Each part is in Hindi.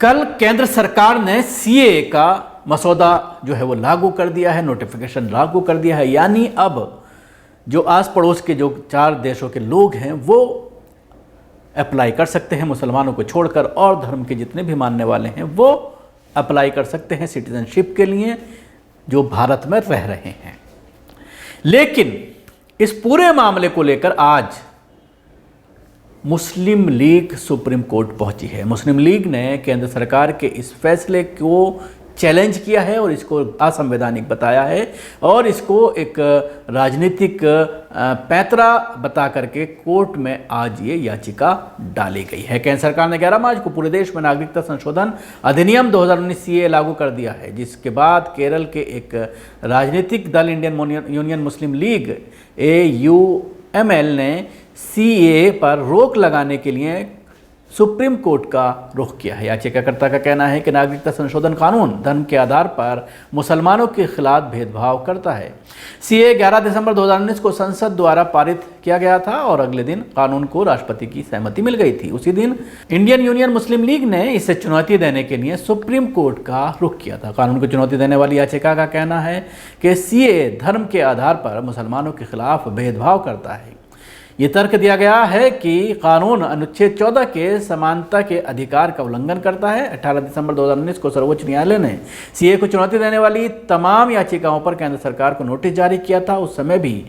कल केंद्र सरकार ने सीए का मसौदा जो है वो लागू कर दिया है, नोटिफिकेशन लागू कर दिया है। यानी अब जो आस पड़ोस के जो 4 देशों के लोग हैं वो अप्लाई कर सकते हैं, मुसलमानों को छोड़कर, और धर्म के जितने भी मानने वाले हैं वो अप्लाई कर सकते हैं सिटीजनशिप के लिए, जो भारत में रह रहे हैं। लेकिन इस पूरे मामले को लेकर आज मुस्लिम लीग सुप्रीम कोर्ट पहुंची है। मुस्लिम लीग ने केंद्र सरकार के इस फैसले को चैलेंज किया है और इसको असंवैधानिक बताया है और इसको एक राजनीतिक पैंतरा बता करके कोर्ट में आज ये याचिका डाली गई है। केंद्र सरकार ने 11 मार्च को पूरे देश में नागरिकता संशोधन अधिनियम 2019 सीए लागू कर दिया है, जिसके बाद केरल के एक राजनीतिक दल इंडियन यूनियन मुस्लिम लीग AUML ने सीए पर रोक लगाने के लिए सुप्रीम कोर्ट का रुख किया है। याचिकाकर्ता का कहना है कि नागरिकता संशोधन कानून धर्म के आधार पर मुसलमानों के खिलाफ भेदभाव करता है। सीए 11 दिसंबर 2019 को संसद द्वारा पारित किया गया था और अगले दिन कानून को राष्ट्रपति की सहमति मिल गई थी। उसी दिन इंडियन यूनियन मुस्लिम लीग ने इसे चुनौती देने के लिए सुप्रीम कोर्ट का रुख किया था। कानून को चुनौती देने वाली याचिका का कहना है कि सीए धर्म के आधार पर मुसलमानों के खिलाफ भेदभाव करता है। ये तर्क दिया गया है कि कानून अनुच्छेद 14 के समानता के अधिकार का उल्लंघन करता है। 18 दिसंबर 2019 को सर्वोच्च न्यायालय ने सीए को चुनौती देने वाली तमाम याचिकाओं पर केंद्र सरकार को नोटिस जारी किया था। उस समय भी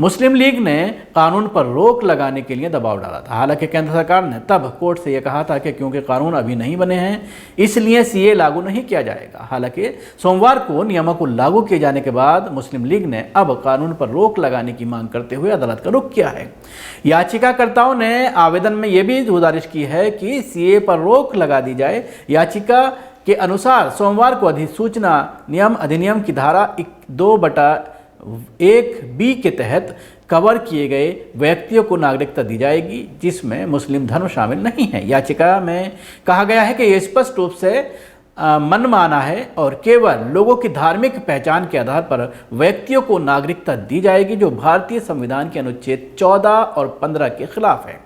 मुस्लिम लीग ने कानून पर रोक लगाने के लिए दबाव डाला था। हालांकि केंद्र सरकार ने तब कोर्ट से यह कहा था कि क्योंकि कानून अभी नहीं बने हैं इसलिए सीए लागू नहीं किया जाएगा। हालांकि सोमवार को नियमों को लागू किए जाने के बाद मुस्लिम लीग ने अब कानून पर रोक लगाने की मांग करते हुए अदालत का रुख किया है। याचिकाकर्ताओं ने आवेदन में यह भी गुजारिश की है कि सीए पर रोक लगा दी जाए। याचिका के अनुसार सोमवार को अधिसूचना नियम अधिनियम की धारा 2/1B के तहत कवर किए गए व्यक्तियों को नागरिकता दी जाएगी जिसमें मुस्लिम धर्म शामिल नहीं है। याचिका में कहा गया है कि यह स्पष्ट रूप से मनमाना है और केवल लोगों की धार्मिक पहचान के आधार पर व्यक्तियों को नागरिकता दी जाएगी, जो भारतीय संविधान के अनुच्छेद 14 और 15 के खिलाफ है।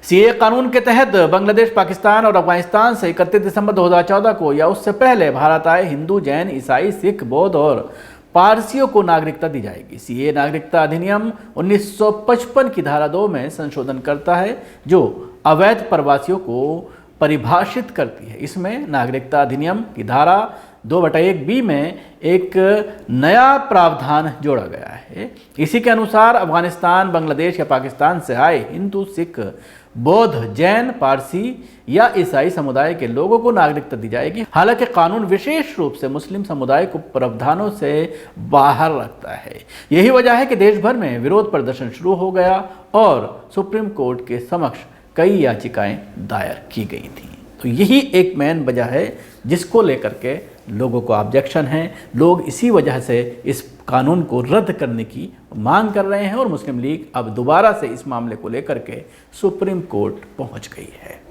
सीए कानून के तहत बांग्लादेश, पाकिस्तान और अफगानिस्तान से 31 दिसंबर 2014 को या उससे पहले भारत आए हिंदू, जैन, ईसाई, सिख, बौद्ध और पारसियों को नागरिकता दी जाएगी। सीए नागरिकता अधिनियम 1955 की धारा 2 में संशोधन करता है जो अवैध प्रवासियों को परिभाषित करती है। इसमें नागरिकता अधिनियम की धारा 2/1B में एक नया प्रावधान जोड़ा गया है। इसी के अनुसार अफगानिस्तान, बांग्लादेश या पाकिस्तान से आए हिंदू, सिख, बौद्ध, जैन, पारसी या ईसाई समुदाय के लोगों को नागरिकता दी जाएगी। हालांकि कानून विशेष रूप से मुस्लिम समुदाय को प्रावधानों से बाहर रखता है। यही वजह है कि देश भर में विरोध प्रदर्शन शुरू हो गया और सुप्रीम कोर्ट के समक्ष कई याचिकाएं दायर की गई थी। तो यही एक मेन वजह है जिसको लेकर के लोगों को ऑब्जेक्शन है। लोग इसी वजह से इस कानून को रद्द करने की मांग कर रहे हैं और मुस्लिम लीग अब दोबारा से इस मामले को लेकर के सुप्रीम कोर्ट पहुंच गई है।